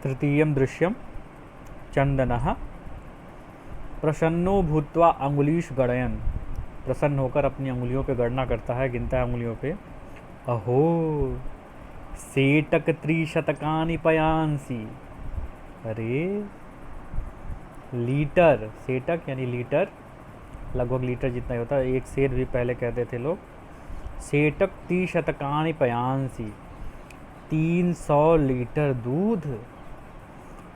तृतीयं दृश्यं चंदनः प्रसन्नो भूत्वा अंगुलीश गणयन्, प्रसन्न होकर अपनी अंगुलियों पे गणना करता है, गिनता है अंगुलियों पे। अहो सेटक त्रिशतकानि पयांसी, अरे लीटर, सेटक यानी लीटर, लगभग लीटर जितना ही होता है, एक सेर भी पहले कहते थे लोग। सेटक त्रिशतकानि पयांसी, 300 लीटर दूध।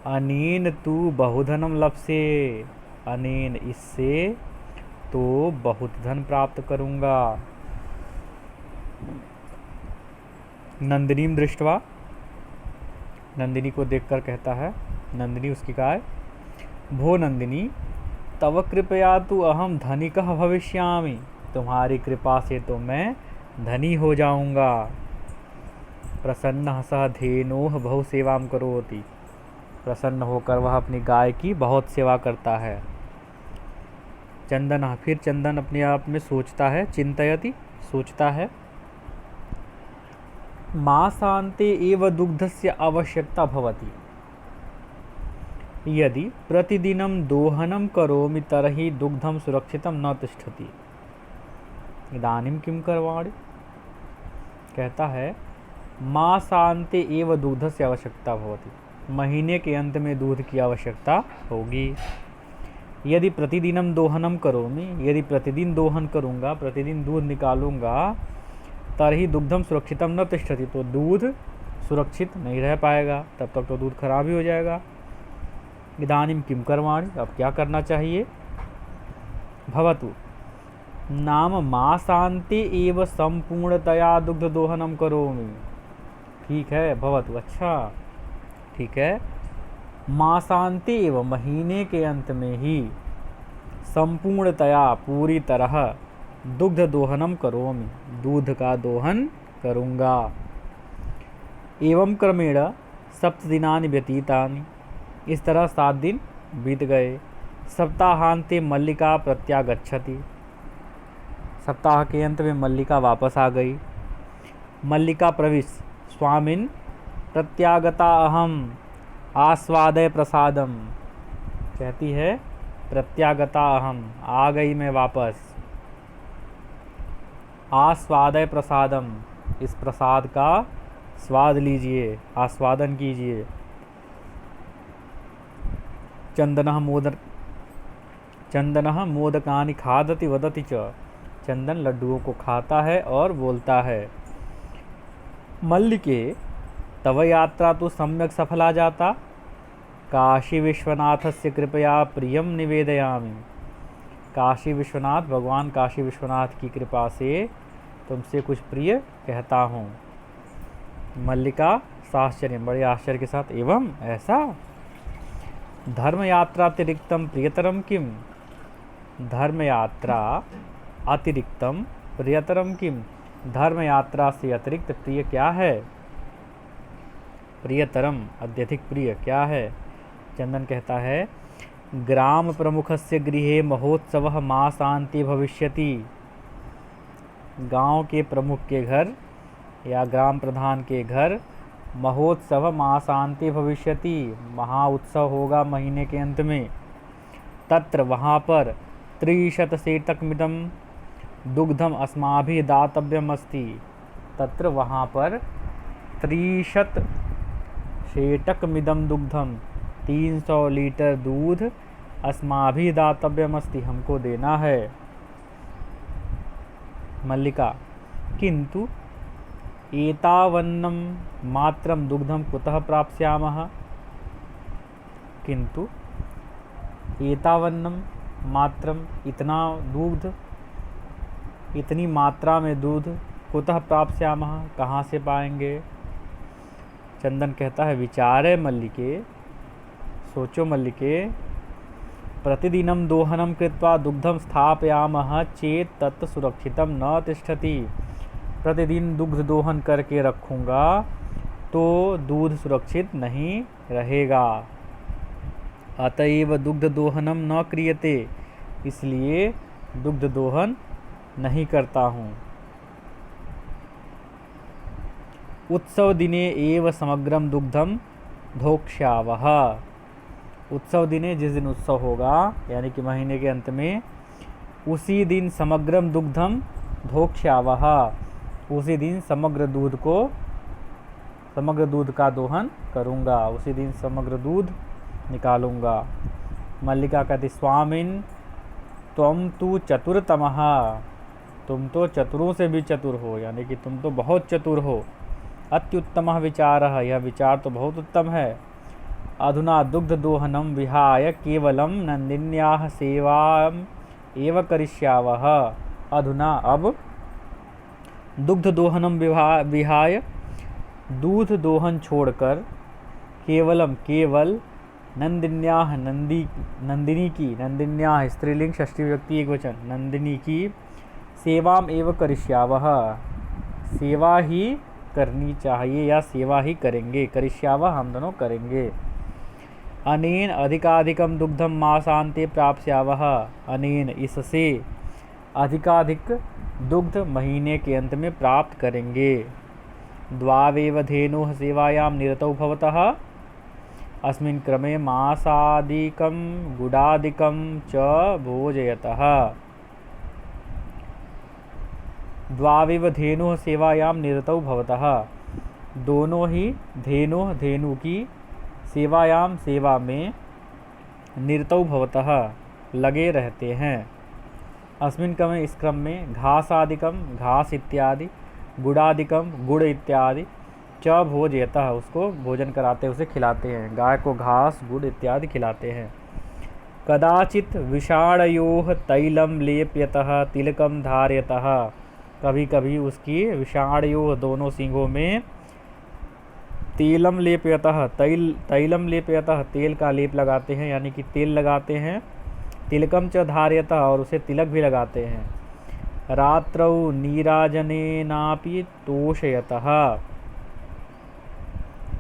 अनेन तू बहुधनम लप्से, अनेन इससे तो बहुत धन प्राप्त करूँगा। नंदिनीम दृष्टवा, नंदिनी को देखकर कहता है, नंदिनी उसकी गाय, भो नंदिनी तव कृपया तु अहम धनिकः भविष्यामि, तुम्हारी कृपा से तो मैं धनी हो जाऊंगा। प्रसन्नः सः धेनोः बहु सेवां करोति, प्रसन्न होकर वह अपनी गाय की बहुत सेवा करता है। चंदन, फिर चंदन अपने आप में सोचता है, चिंतयति, सोचता है, मासान्ते एव दुग्धस्य आवश्यकता भवति, यदि प्रतिदिनं दोहनं करोमि तर्हि दुग्धं सुरक्षितं न तिष्ठति, इदानीं किं करवाणि। कहता है मासान्ते एव दुग्धस्य आवश्यकता भवति, महीने के अंत में दूध की आवश्यकता होगी। यदि प्रतिदिनं दोहनं करोमि, यदि प्रतिदिन दोहन करूँगा, प्रतिदिन दूध निकालूंगा, तर्हि दुग्धम सुरक्षितम न तिष्ठति, तो दूध सुरक्षित नहीं रह पाएगा, तब तक तो दूध खराब ही हो जाएगा। इदानीं किं करवाणि, अब क्या करना चाहिए। भवतु नाम मासान्ते एव संपूर्णतया दुग्ध दोहनम करोमि, ठीक है, भवतु, अच्छा ठीक है, मासान्ते एव महीने के अंत में ही, संपूर्णतया पूरी तरह, दुग्ध दोहनम करोमि दूध का दोहन करूँगा। एवं क्रमेण 7 दिनानि व्यतीतानि, इस तरह 7 दिन बीत गए। सप्ताहांते मल्लिका प्रत्यागच्छति, सप्ताह के अंत में मल्लिका वापस आ गई। मल्लिका प्रविश स्वामिन् प्रत्यागता अहम आस्वादय प्रसादम, कहती है प्रत्यागता अहम, आ गई मैं वापस। आस्वादय प्रसादम, इस प्रसाद का स्वाद लीजिए, आस्वादन कीजिए। चंदनः मोदकानि खादति वदति च, चंदन लड्डुओं को खाता है और बोलता है। मल्लिके तव यात्रा तो सम्यक सफला जाता, काशी विश्वनाथस्य कृपया प्रियम निवेदयामि, काशी विश्वनाथ, भगवान काशी विश्वनाथ की कृपा से तुमसे कुछ प्रिय कहता हूँ। मल्लिका साश्चर्य, बड़े आश्चर्य के साथ, एवं ऐसा, धर्म यात्रा अतिरिक्तम प्रियतरम किम, धर्म यात्रा अतिरिक्तम प्रियतरम किम, धर्म यात्रा से अतिरिक्त प्रिय क्या है। प्रियतरम अत्यधिक प्रिय क्या है। चंदन कहता है ग्राम प्रमुखस्य गृहे महोत्सवः मासान्ते भविष्यति, गांव के प्रमुख के घर या ग्राम प्रधान के घर महोत्सव मासान्ते भविष्यति, महा उत्सव होगा महीने के अंत में। तत्र वहाँ पर 300 सेटकमिदं दुग्धम अस्माभिः दातव्यम अस्ति, तत्र वहाँ पर 300 सेटकमिदं दुग्धम, 300 लीटर दूध अस्माभिः दातव्यम अस्ति, हमको देना है। मल्लिका किंतु एतावन्नं मात्रं दुग्धं कुतः प्राप्स्यामः, किंतु एतावन्नं मात्रम, इतना दूध, इतनी मात्रा में दूध, कुतः प्राप्स्यामः, कहाँ से पाएंगे। चंदन कहता है विचारे मल्लिके, सोचो मल्लिके, प्रतिदिनं दोहनं कृत्वा दुग्धं स्थापयामः चेत् तत् सुरक्षितं न तिष्ठति, प्रतिदिन दुग्ध दोहन करके रखूँगा तो दूध सुरक्षित नहीं रहेगा। अतएव दुग्ध दोहनम न क्रियते, इसलिए दुग्ध दोहन नहीं करता हूँ। उत्सव दिने एव समग्रम दुग्धम धोक्ष्यावः। उत्सव दिने, जिस दिन उत्सव होगा यानी कि महीने के अंत में, उसी दिन समग्रम दुग्धम धोक्ष्यावः, उसी दिन समग्र दूध का दोहन करूँगा, उसी दिन समग्र दूध निकालूंगा। मल्लिका कहती स्वामिन त्वं तु चतुरतमः, तुम तो चतुरों से भी चतुर हो, यानी कि तुम तो बहुत चतुर हो। अत्युत्तमः विचारः, यह विचार तो बहुत उत्तम है। अधुना दुग्ध दोहनम विहाय केवलम नंदिन्याः सेवाम एव करिष्यावः। अधुना अब दुग्ध दोहनम विहाय, दूध दोहन छोड़कर, केवल नंदिन्याः, नंदिनी की, नंदिन्याः स्त्रीलिंग षष्ठी विभक्ति एकवचन, नंदिनी की सेवाम एव करिष्यावः, सेवा ही करनी चाहिए या सेवा ही करेंगे। करिष्यावः हम दोनों करेंगे। अनेन अधिकाधिकम दुग्धम मासान्ते प्राप्स्यावः, अनेन इससे अधिकाधिक दुग्ध महीने के अंत में प्राप्त करेंगे। द्वावेव धेनुः सेवायां निरतौ भवतः, अस्मिन् क्रमे मासादिकं गुडादिकं च भोजयतः। द्वावेव धेनुः सेवायां निरतौ भवतः, दोनों ही धेनु की सेवायाम सेवा में, निरतौ भवतः लगे रहते हैं। अस्मिन् क्रमे इस क्रम में, घासादिकम घास इत्यादि, गुडादिकम गुड़ इत्यादि, च भोजयतः उसको भोजन कराते हैं, उसे खिलाते हैं। गाय को घास गुड़ इत्यादि खिलाते हैं। कदाचित विषाणयोः तैलम लेप्यतः तिलकम धार्यतः, कभी कभी उसकी विषाणयोः दोनों सींगों में तैलम लेप्यतः तेल का लेप लगाते हैं, यानी कि तेल लगाते हैं। तिलकम च धार्यतः और उसे तिलक भी लगाते हैं। रात्रौ नीराजनेनापि तोषयतः,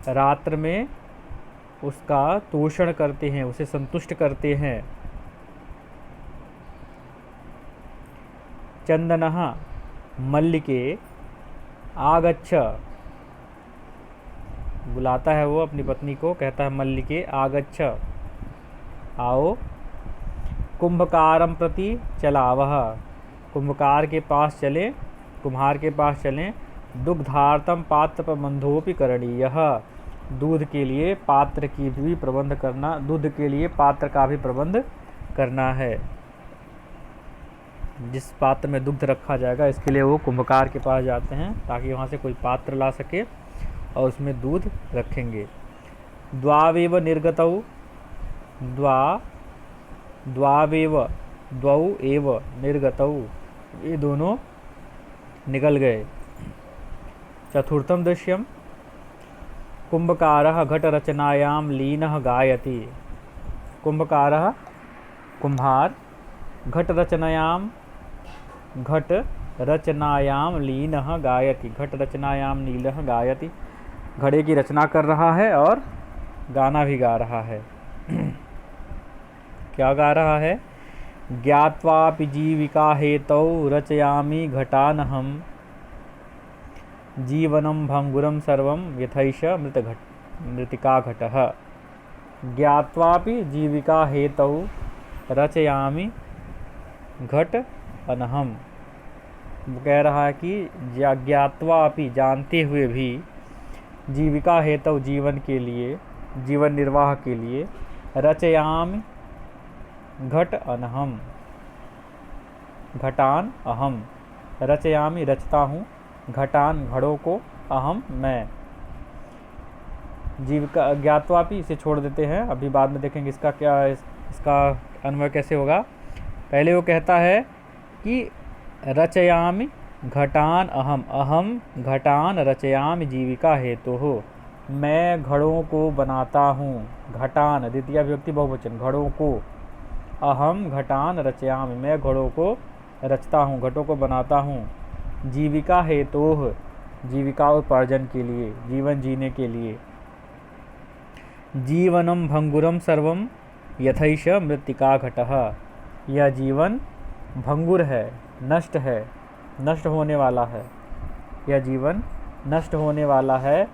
रात्र में उसका तोषण करते हैं, उसे संतुष्ट करते हैं। चंदनः मल्लिके आगच्छ, बुलाता है वो अपनी पत्नी को, कहता है मल्लिके आगच्छ, आओ। कुंभकारम प्रति चलावः, कुंभकार के पास चले, कुम्हार के पास चलें। दुग्धार्थम पात्र प्रबंधोपि करणीयः, दूध के लिए पात्र की भी प्रबंध करना, दूध के लिए पात्र का भी प्रबंध करना है। जिस पात्र में दुग्ध रखा जाएगा इसके लिए वो कुंभकार के पास जाते हैं ताकि वहाँ से कोई पात्र ला सके और उसमें दूध रखेंगे। द्वावेव निर्गतौ, द्वौ एव निर्गतौ, ये दोनों निकल गए। चतुर्थम दृश्यम, कुंभकारः घटरचनायां लीनः गायति, कुंभकारः कुम्हार, घट रचनायाम लीनः गायति, घट रचनायाम लीनः गायति, घड़े की रचना कर रहा है और गाना भी गा रहा है। क्या गा रहा है? ज्ञात्वापि जीविका हेतौ रचयामि घटानहम्, जीवनं भंगुरं सर्वं यथैष मृतिका घटः। ज्ञात्वापि जीविका हेतौ रचयामि घट अनहम, कह रहा है कि ज्ञात्वापि जानते हुए भी, जीविका हेतु जीवन के लिए, जीवन निर्वाह के लिए, रचयामि घट अनहम, घटान अहम, रचयामि रचता हूँ, घटान घड़ों को, अहम मैं। जीविका ज्ञात्वापि इसे छोड़ देते हैं, अभी बाद में देखेंगे इसका क्या, इसका अन्वय कैसे होगा। पहले वो कहता है कि रचयामि घटान अहम, अहम घटान रचयामि जीविका हेतु हो, मैं घड़ों को बनाता हूँ, घटान द्वितीय विभक्ति बहुवचन, घड़ों को, अहम घटान रचयामि, मैं घड़ों को रचता हूँ, घटों को बनाता हूँ। जीविका हेतु, जीविका उपार्जन के लिए, जीवन जीने के लिए। जीवनम भंगुरम सर्वम यथैष मृत्तिका घटः, यह जीवन भंगुर है, नष्ट है, नष्ट होने वाला है, यह जीवन नष्ट होने वाला है,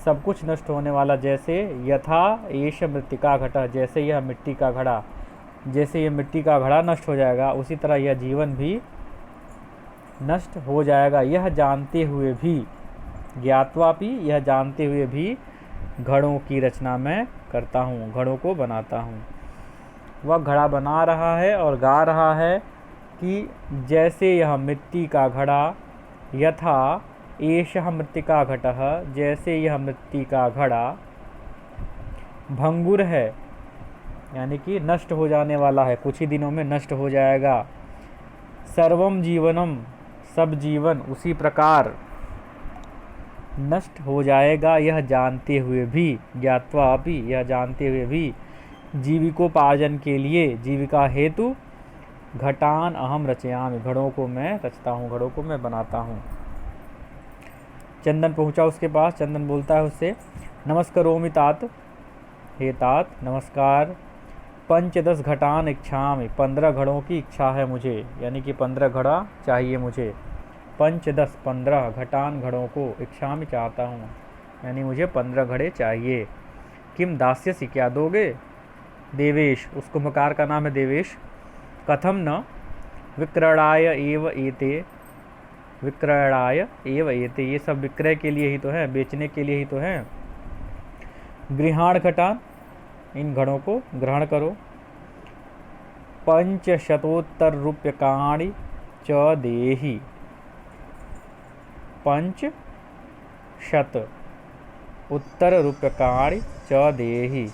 सब कुछ नष्ट होने वाला, जैसे यथा एष मृत्तिका घटः, जैसे यह मिट्टी का घड़ा, जैसे यह मिट्टी का घड़ा नष्ट हो जाएगा उसी तरह यह जीवन भी नष्ट हो जाएगा। यह जानते हुए भी, ज्ञात्वापि, यह जानते हुए भी घड़ों की रचना मैं करता हूँ, घड़ों को बनाता हूँ। वह घड़ा बना रहा है और गा रहा है कि जैसे यह मिट्टी का घड़ा, यथा एषः मृत्तिका घटः, जैसे यह मिट्टी का घड़ा, भंगुर है यानी कि नष्ट हो जाने वाला है, कुछ ही दिनों में नष्ट हो जाएगा। सर्वम जीवनम, सब जीवन उसी प्रकार नष्ट हो जाएगा, यह जानते हुए भी, ज्ञात्वा अपि, यह जानते हुए भी, जीविकोपार्जन के लिए, जीविका हेतु, घटान अहम रचयामि, घड़ों को मैं रचता हूँ, घड़ों को मैं बनाता हूँ। चंदन पहुँचा उसके पास, चंदन बोलता है उससे, नमस्करोमि तात, हे तात नमस्कार, 5-10 घटान इच्छामि, 15 घड़ों की इच्छा है मुझे, यानी कि 15 घड़ा चाहिए मुझे। 5-10 15 घटान घड़ों को, इच्छामि चाहता हूँ, यानी मुझे 15 घड़े चाहिए। किम दास्यसि, क्या दोगे? देवेश, उसको मकार का नाम है देवेश। कथम न, विक्रयणाय एव एते, विक्रयणाय एव एते, ये सब विक्रय के लिए ही तो है, बेचने के लिए ही तो है। गृहाण घटान, इन घड़ों को ग्रहण करो। 500 रूप्यकाणि च देहि, 500 रूप्यकाणि च देहि,